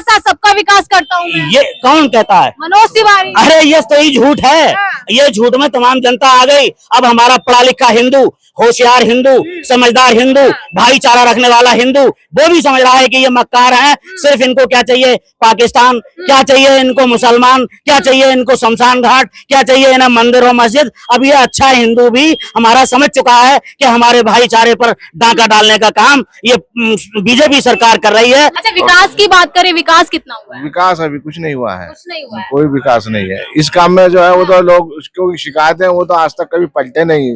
साथ सबका विकास करता हूँ मैं। ये कौन कहता है? मनोज तिवारी। अरे ये तो ही झूठ है। ये झूठ में तमाम जनता आ गई। अब हमारा पढ़ा लिखा हिंदू, होशियार हिंदू, समझदार हिंदू, भाईचारा रखने वाला हिंदू, वो भी समझ रहा है कि ये मक्कार हैं। सिर्फ इनको क्या चाहिए? पाकिस्तान। क्या चाहिए इनको? मुसलमान। क्या चाहिए इनको? शमशान घाट। क्या चाहिए इन्हें? मंदिर और मस्जिद। अब ये अच्छा हिंदू भी हमारा समझ चुका है कि हमारे भाईचारे पर डाका डालने का काम ये बीजेपी सरकार कर रही है। अच्छा, विकास की बात करें, विकास कितना हुआ है? विकास अभी कुछ नहीं हुआ है। कुछ नहीं हुआ है। कोई विकास नहीं है इस काम में। जो है वो तो लोग उसको शिकायत है, वो तो आज तक कभी पलटे नहीं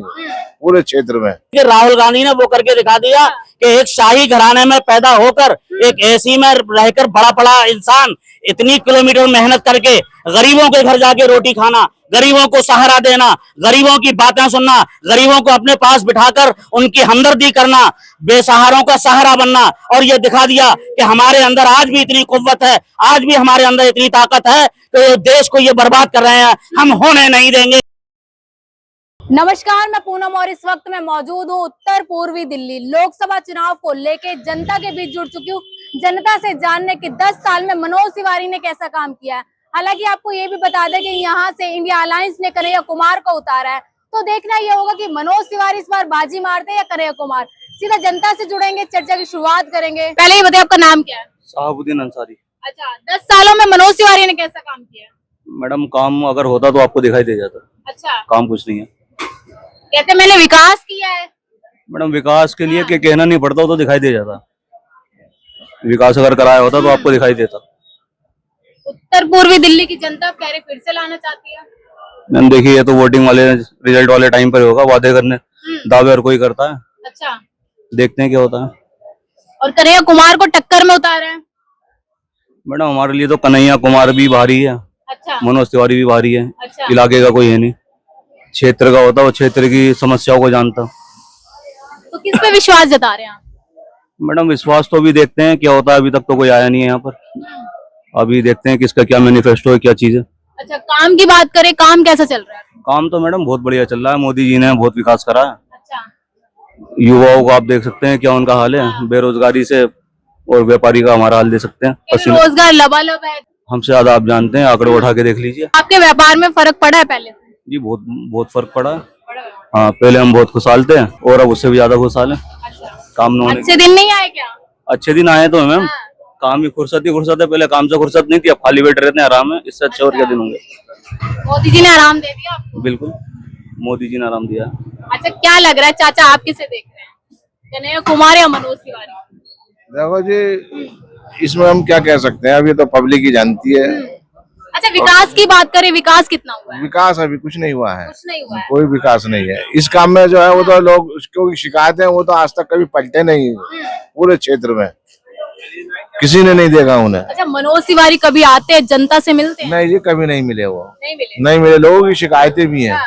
पूरे क्षेत्र में। राहुल गांधी ने वो करके दिखा दिया कि एक शाही घराने में पैदा होकर एक एसी में रहकर बड़ा बड़ा इंसान इतनी किलोमीटर मेहनत करके गरीबों के घर जाके रोटी खाना, गरीबों को सहारा देना, गरीबों की बातें सुनना, गरीबों को अपने पास बिठाकर उनकी हमदर्दी करना, बेसहारों का सहारा बनना, और ये दिखा दिया कि हमारे अंदर आज भी इतनी कुव्वत है, आज भी हमारे अंदर इतनी ताकत है कि देश को ये बर्बाद कर रहे हैं, हम होने नहीं देंगे। नमस्कार, मैं पूनम और इस वक्त मैं मौजूद हूँ उत्तर पूर्वी दिल्ली। लोकसभा चुनाव को लेके जनता के बीच जुड़ चुकी हूँ, जनता से जानने कि 10 साल में मनोज तिवारी ने कैसा काम किया है। हालांकि आपको ये भी बता दें कि यहाँ से इंडिया अलायंस ने कन्हैया कुमार को उतारा है, तो देखना ये होगा कि मनोज तिवारी इस बार बाजी मारते हैं या कन्हैया कुमार। सीधा जनता से जुड़ेंगे, चर्चा की शुरुआत करेंगे। पहले ये बताइए, आपका नाम क्या है? साहबुद्दीन अंसारी। अच्छा, 10 सालों में मनोज तिवारी ने कैसा काम किया? मैडम काम अगर होता तो आपको दिखाई दे जाता। अच्छा, काम कुछ नहीं है। कहते मैंने विकास किया है। मैडम विकास के लिए कि कहना नहीं पड़ता तो दिखाई दे जाता। विकास अगर कराया होता तो आपको दिखाई देता। उत्तर पूर्वी दिल्ली की जनता कह रही फिर से लाना चाहती है। मैम देखिए, ये तो वोटिंग वाले रिजल्ट वाले टाइम पर होगा, वादे करने दावे और कोई करता है। अच्छा, देखते हैं क्या होता है। और कन्हैया कुमार को टक्कर में उतारे हैं। मैडम हमारे लिए तो कन्हैया कुमार भी भारी है, अच्छा, मनोज तिवारी भी भारी है। अच्छा। इलाके का कोई है नहीं, क्षेत्र का होता वो क्षेत्र की समस्याओं को जानता। तो किस पे विश्वास जता रहे हैं आप? मैडम विश्वास तो अभी देखते हैं क्या होता है। अभी तक तो कोई आया नहीं है यहाँ पर। अभी देखते हैं किसका क्या मैनिफेस्टो है, क्या चीज है। अच्छा, काम की बात करें, काम कैसा चल रहा है? काम तो मैडम बहुत बढ़िया चल रहा है। मोदी जी ने बहुत विकास करा है। अच्छा, युवाओं को आप देख सकते हैं क्या उनका हाल है, बेरोजगारी से, और व्यापारी का हमारा हाल देख सकते हैं। पसीने रोजगार लबालब है। हमसे ज्यादा आप जानते हैं, आंकड़े उठा के देख लीजिए। आपके व्यापार में फर्क पड़ा है पहले से? जी बहुत बहुत फर्क पड़ा है। हाँ, पहले हम बहुत खुशहाल थे और अब उससे भी ज्यादा खुशहाल है। काम न होने अच्छे दिन नहीं आए क्या? अच्छे दिन आए तो मैम, काम ही फुर्सत है। पहले काम से फुर्सत नहीं थी, अब खाली बैठे रहते हैं आराम है। इससे अच्छे और क्या दिन होंगे। मोदी जी ने आराम दे दिया आपको? बिल्कुल, मोदी जी ने आराम दिया। अच्छा, क्या लग रहा है चाचा, आप किसे देख रहे हैं, कन्हैया कुमार या मनोज तिवारी? देखो जी, इसमें हम क्या कह सकते हैं, अभी तो पब्लिक ही जानती है। अच्छा, विकास की बात करें, विकास कितना हुआ है? विकास अभी कुछ नहीं हुआ है। कुछ नहीं हुआ है। कोई विकास नहीं है इस काम में। जो है वो तो लोग उसको शिकायत है, वो तो आज तक कभी पलटे नहीं पूरे क्षेत्र में। किसी ने नहीं देखा उन्हें। अच्छा, मनोज तिवारी कभी आते हैं, जनता से मिलते हैं? नहीं जी, कभी नहीं मिले वो। नहीं मिले। लोगों की शिकायतें भी हैं।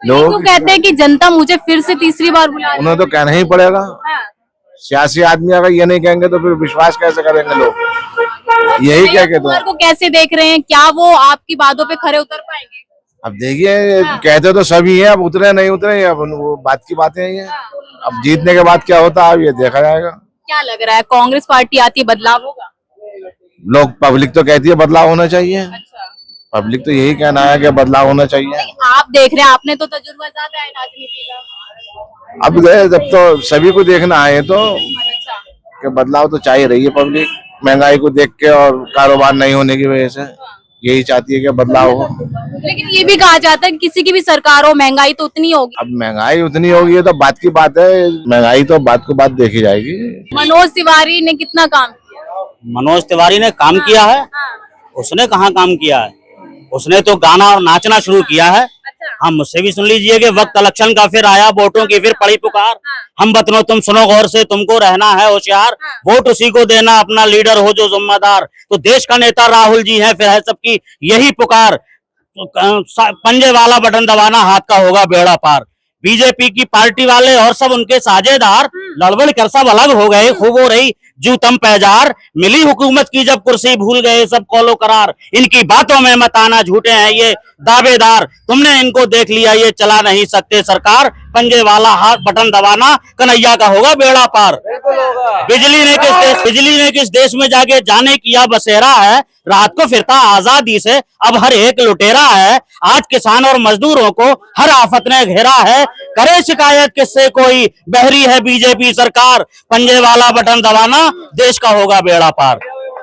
लोग तो कहते हैं कि जनता मुझे फिर से तीसरी बार बुला रही है। उन्हें तो कहना ही पड़ेगा। सियासी आदमी अगर ये नहीं कहेंगे तो फिर विश्वास कैसे करेंगे लोग? यही क्या कहते हैं। को कैसे देख रहे हैं, क्या वो आपकी बातों पे खरे उतर पाएंगे? अब देखिए, कहते तो सभी हैं, अब उतरे नहीं उतरे, अब वो बात की बातें हैं ये। अब जीतने के बाद क्या होता है अब ये देखा जाएगा। क्या लग रहा है, कांग्रेस पार्टी आती है, बदलाव होगा? लोग पब्लिक तो कहती है बदलाव होना चाहिए। अच्छा, पब्लिक तो यही कहना है कि बदलाव होना चाहिए। आप देख रहे हैं, आपने तो तजुर्बा ज्यादा है राजनीति का। अब गए जब तो सभी को देखना है तो अच्छा, कि बदलाव तो चाहिए रही है पब्लिक। महंगाई को देख के और कारोबार नहीं होने की वजह से यही चाहती है कि बदलाव हो। लेकिन ये भी कहा जाता है कि किसी की भी सरकार हो, महंगाई तो उतनी होगी। अब महंगाई उतनी होगी तो बात की बात है। महंगाई तो बात को बात देखी जाएगी। मनोज तिवारी ने कितना काम किया? मनोज तिवारी ने काम किया है? उसने कहाँ काम किया है? उसने तो गाना और नाचना शुरू किया है। हम मुझसे भी सुन लीजिए कि वक्त इलेक्शन का फिर आया, वोटों की फिर पड़ी पुकार। हम बतनो तुम सुनो गौर से, तुमको रहना है होशियार, वोट उसी को देना, अपना लीडर हो जो जिम्मेदार। तो देश का नेता राहुल जी है, फिर है सबकी यही पुकार। पंजे वाला बटन दबाना, हाथ का होगा बेड़ा पार। बीजेपी की पार्टी वाले और सब उनके साझेदार लड़बड़ कर सब अलग हो गए। खूब हो रही जू तम पैजार, मिली हुकूमत की जब कुर्सी, भूल गए सब कौलो करार। इनकी बातों में मत आना, झूठे हैं ये दावेदार। तुमने इनको देख लिया, ये चला नहीं सकते सरकार। पंजे वाला हाथ बटन दबाना, कन्हैया का होगा बेड़ा पार। बिजली ने किस देश में जाके जाने किया बसेरा है, रात को फिरता आजादी से अब हर एक लुटेरा है। आज किसान और मजदूरों को हर आफत ने घेरा है, करे शिकायत किससे कोई, बहरी है बीजेपी सरकार, पंजे वाला बटन दबाना, देश का होगा बेड़ा पार।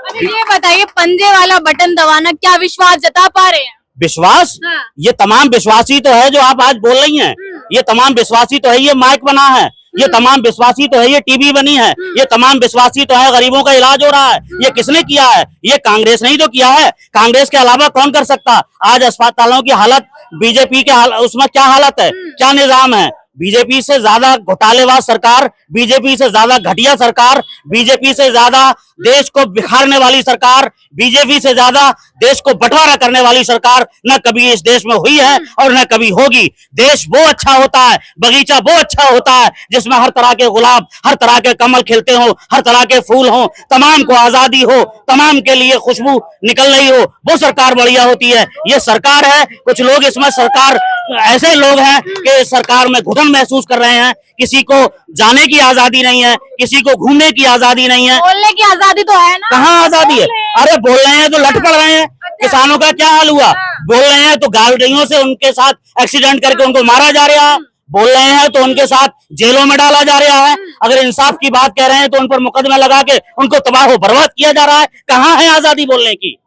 अच्छा ये बताइए, पंजे वाला बटन दबाना, क्या विश्वास जता पा रहे हैं? विश्वास, हाँ। ये तमाम विश्वासी तो है जो आप आज बोल रही हैं, ये तमाम विश्वासी तो है, ये माइक बना है, ये तमाम विश्वासी तो है, ये टीवी बनी है, ये तमाम विश्वासी तो है, गरीबों का इलाज हो रहा है। ये किसने किया है? ये कांग्रेस नहीं तो किया है। कांग्रेस के अलावा कौन कर सकता? आज अस्पतालों की हालत, बीजेपी के उसमें क्या हालत है, क्या निजाम है? बीजेपी से ज्यादा घोटालेबाज सरकार, बीजेपी से ज्यादा घटिया सरकार, बीजेपी से ज्यादा देश को बिखारने वाली सरकार, बीजेपी से ज्यादा देश को बंटवारा करने वाली सरकार न कभी इस देश में हुई है और न कभी होगी। देश वो अच्छा होता है, बगीचा वो अच्छा होता है जिसमें हर तरह के गुलाब, हर तरह के कमल खिलते हो, हर तरह के फूल हो, तमाम को आजादी हो, तमाम के लिए खुशबू निकल रही हो, वो सरकार बढ़िया होती है। ये सरकार है, कुछ लोग इसमें सरकार, ऐसे लोग हैं कि सरकार में घुटन महसूस कर रहे हैं। किसी को जाने की आजादी नहीं है, किसी को घूमने की आजादी नहीं है। बोलने की आजादी तो है ना? कहाँ आजादी है? अरे बोल रहे हैं तो लट पड़ रहे हैं। किसानों का क्या हाल हुआ? बोल रहे हैं तो गाड़ियों से उनके साथ एक्सीडेंट करके उनको मारा जा रहा है, बोल रहे हैं तो उनके साथ जेलों में डाला जा रहा है। अगर इंसाफ की बात कह रहे हैं तो उन पर मुकदमा लगा के उनको तबाह बर्बाद किया जा रहा है। कहाँ है आजादी बोलने की?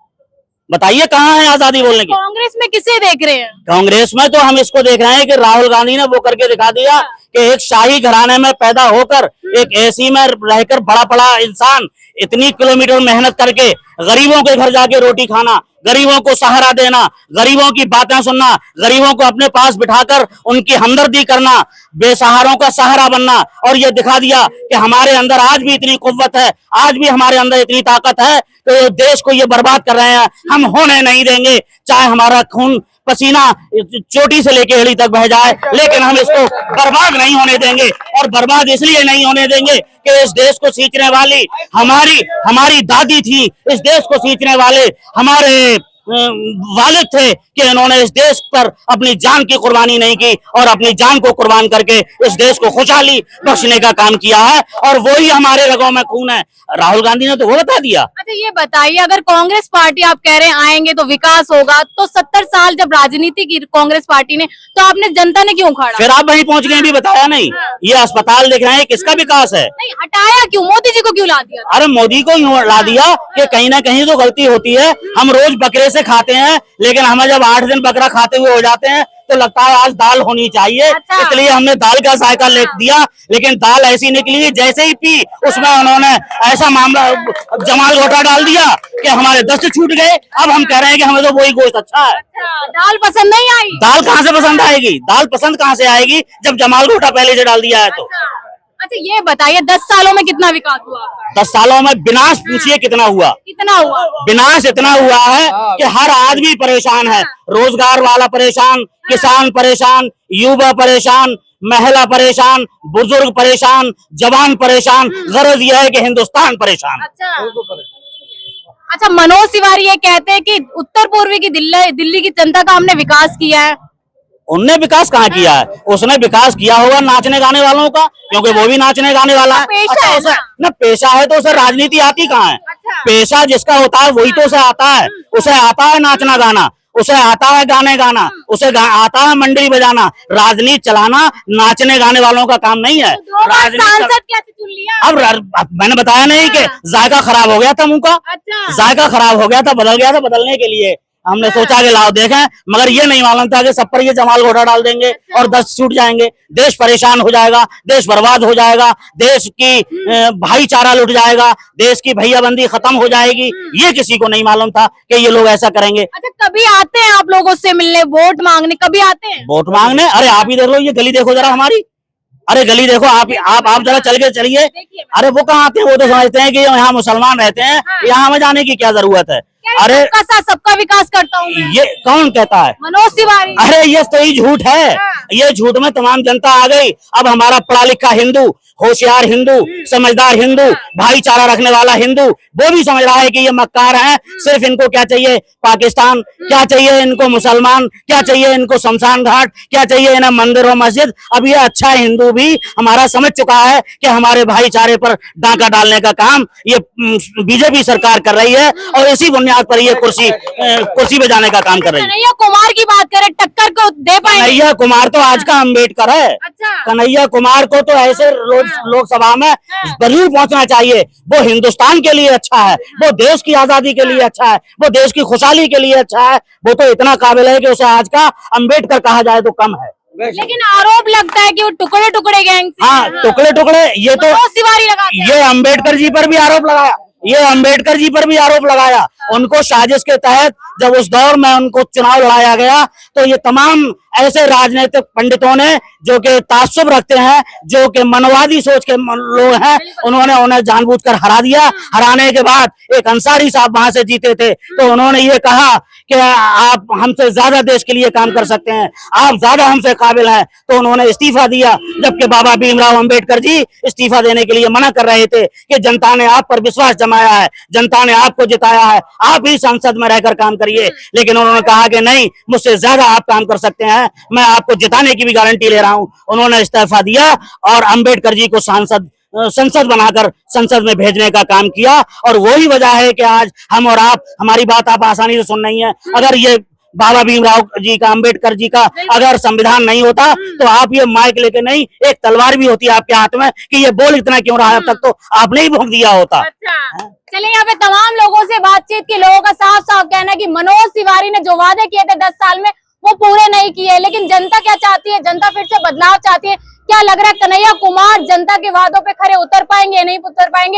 बताइए कहाँ है आजादी बोलने की? कांग्रेस में किसे देख रहे हैं? कांग्रेस में तो हम इसको देख रहे हैं कि राहुल गांधी ने वो करके दिखा दिया कि एक शाही घराने में पैदा होकर, एक एसी में रहकर बड़ा बड़ा इंसान, इतनी किलोमीटर मेहनत करके गरीबों के घर जाके रोटी खाना, गरीबों को सहारा देना, गरीबों की बातें सुनना, गरीबों को अपने पास बिठाकर उनकी हमदर्दी करना, बेसहारों का सहारा बनना, और ये दिखा दिया कि हमारे अंदर आज भी इतनी कुव्वत है, आज भी हमारे अंदर इतनी ताकत है तो देश को ये बर्बाद कर रहे हैं, हम होने नहीं देंगे। चाहे हमारा खून पसीना चोटी से लेके एड़ी तक बह जाए, लेकिन हम इसको बर्बाद नहीं होने देंगे। और बर्बाद इसलिए नहीं होने देंगे कि इस देश को सींचने वाली हमारी दादी थी, इस देश को सींचने वाले हमारे वालिद थे कि इन्होंने इस देश पर अपनी जान की कुर्बानी नहीं की और अपनी जान को कुर्बान करके इस देश को खुशहाली बख्शने का काम किया है, और वो ही हमारे रगों में खून है। राहुल गांधी ने तो वो बता दिया। अच्छा ये बताइए, अगर कांग्रेस पार्टी आप कह रहे हैं आएंगे तो विकास होगा, तो 70 साल जब राजनीति की कांग्रेस पार्टी ने, तो आपने जनता ने क्यों उखाड़ा? फिर आप वहीं पहुंच गए, भी बताया नहीं। ये अस्पताल देख रहे हैं, किसका विकास है? नहीं हटाया क्यों? मोदी जी को क्यों ला दिया? अरे मोदी को यूं ला दिया कि कहीं ना कहीं तो गलती होती है। हम रोज बकरे से खाते हैं, लेकिन हमें जब 8 दिन बकरा खाते हुए हो जाते हैं तो लगता है आज दाल होनी चाहिए। अच्छा। इसलिए हमने दाल का जायका लिख दिया, लेकिन दाल ऐसी निकली, जैसे ही पी उसमें उन्होंने ऐसा मामला जमाल घोटा डाल दिया कि हमारे दस्त छूट गए। अब हम कह रहे हैं कि हमें तो वही गोश्त अच्छा है। अच्छा, दाल पसंद नहीं आई? दाल कहाँ से पसंद आएगी? दाल पसंद कहाँ से आएगी जब जमाल घोटा पहले से डाल दिया है तो। अच्छा ये बताइए, 10 सालों में कितना विकास हुआ आपका? 10 सालों में विनाश पूछिए कितना हुआ? कितना हुआ? विनाश इतना हुआ है कि हर आदमी परेशान है। रोजगार वाला परेशान, किसान परेशान, युवा परेशान, महिला परेशान, बुजुर्ग परेशान, जवान परेशान। गरज यह है कि हिंदुस्तान परेशान। अच्छा मनोज तिवारी ये कहते हैं कि उत्तर पूर्वी की दिल्ली की जनता का हमने विकास किया है। उनने विकास कहाँ किया है? उसने विकास किया होगा नाचने गाने वालों का, क्योंकि वो भी नाचने गाने वाला है। पेशा है ना? पेशा है तो उसे राजनीति आती कहाँ है? अच्छा। पेशा जिसका होता है वही तो उसे आता है। उसे आता है नाचना गाना, उसे आता है गाने गाना, उसे आता है मंडली बजाना। राजनीति चलाना नाचने गाने वालों का काम नहीं है। तो सांसद कैसे चुन लिया? अब मैंने बताया नहीं कि जायका खराब हो गया था मुंह का। अच्छा। जायका खराब हो गया था, बदल गया था, बदलने के लिए हमने सोचा कि लाओ देखें, मगर ये नहीं मालूम था कि सब पर ये जमाल घोटा डाल देंगे और दस्त छूट जाएंगे, देश परेशान हो जाएगा, देश बर्बाद हो जाएगा, देश की भाईचारा लुट जाएगा, देश की भैयाबंदी खत्म हो जाएगी। ये किसी को नहीं मालूम था कि ये लोग ऐसा करेंगे। अच्छा कभी आते हैं आप लोगों से मिलने, वोट मांगने, कभी आते हैं? वोट मांगने? अरे आप ही देख लो, ये गली देखो जरा हमारी, अरे गली देखो आप जरा चल के चलिए। अरे वो कहाँ आते हैं? वो तो समझते हैं कि यहाँ मुसलमान रहते हैं, यहाँ हमें जाने की क्या जरूरत है? अरे सबका विकास करता हूँ मैं। ये कौन कहता है? मनोज तिवारी। अरे ये तो ही झूठ है, ये झूठ में तमाम जनता आ गई। अब हमारा पढ़ा लिखा हिंदू, होशियार हिंदू, समझदार हिंदू, भाईचारा रखने वाला हिंदू, वो भी समझ रहा है कि ये मक्कार हैं। सिर्फ इनको क्या चाहिए? पाकिस्तान। क्या चाहिए इनको? मुसलमान। क्या चाहिए इनको? शमशान घाट। क्या चाहिए इन्हें? मंदिर और मस्जिद। अब ये अच्छा हिंदू भी हमारा समझ चुका है कि हमारे भाईचारे पर डाका डालने का काम ये बीजेपी सरकार कर रही है और इसी बुनियाद पर ये कुर्सी पे जाने का काम कर रही है। कन्हैया कुमार की बात करें, टक्कर को दे पाएंगे? कन्हैया कुमार तो आज का अम्बेडकर है। अच्छा। कन्हैया कुमार को तो ऐसे लोकसभा में जरूर पहुंचना चाहिए। वो हिंदुस्तान के लिए अच्छा है, वो देश की आजादी के लिए अच्छा है, वो देश की खुशहाली के लिए अच्छा है। वो तो इतना काबिल है कि उसे आज का अम्बेडकर कहा जाए तो कम है। लेकिन आरोप लगता है कि वो टुकड़े टुकड़े गैंग से हाँ, टुकड़े टुकड़े। ये तो मनोज तिवारी लगाते हैं। ये अम्बेडकर जी पर भी आरोप लगाया, ये अम्बेडकर जी पर भी आरोप लगाया। उनको साजिश के तहत जब उस दौर में उनको चुनाव लड़ाया गया तो ये तमाम ऐसे राजनीतिक पंडितों ने जो कि ताज्जुब रखते हैं, जो कि मनवादी सोच के लोग हैं, उन्होंने उन्हें जानबूझकर हरा दिया। हराने के बाद एक अंसारी साहब वहां से जीते थे तो उन्होंने ये कहा कि आप हमसे ज्यादा देश के लिए काम कर सकते हैं, आप ज्यादा हमसे काबिल हैं, तो उन्होंने इस्तीफा दिया। जबकि बाबा भीमराव अंबेडकर जी इस्तीफा देने के लिए मना कर रहे थे कि जनता ने आप पर विश्वास जमाया है, जनता ने आपको जिताया है, आप ही संसद में रहकर काम करिए। लेकिन उन्होंने कहा कि नहीं, मुझसे ज्यादा आप काम कर सकते हैं, मैं आपको जिताने की भी गारंटी ले रहा हूं। उन्होंने इस्तीफा दिया और अंबेडकर जी को संसद बनाकर संसद में भेजने का काम किया। और वही वजह है कि आज हम और आप, हमारी बात आप आसानी से सुन रही हैं। अगर ये बाबा भीमराव जी का, अंबेडकर जी का अगर संविधान नहीं होता तो आप ये माइक लेके नहीं, एक तलवार भी होती है आपके हाथ में कि ये बोल इतना क्यों रहा है, अब तक तो आपने ही भोंक दिया होता। अच्छा। चलिए, यहाँ पे तमाम लोगों से बातचीत की, लोगों का साफ साफ कहना है कि मनोज तिवारी ने जो वादे किए थे 10 साल में वो पूरे नहीं किए। लेकिन जनता क्या चाहती है? जनता फिर से बदलाव चाहती है। क्या लग रहा है कन्हैया कुमार जनता के वादों पे खरे उतर पाएंगे, नहीं उतर पाएंगे?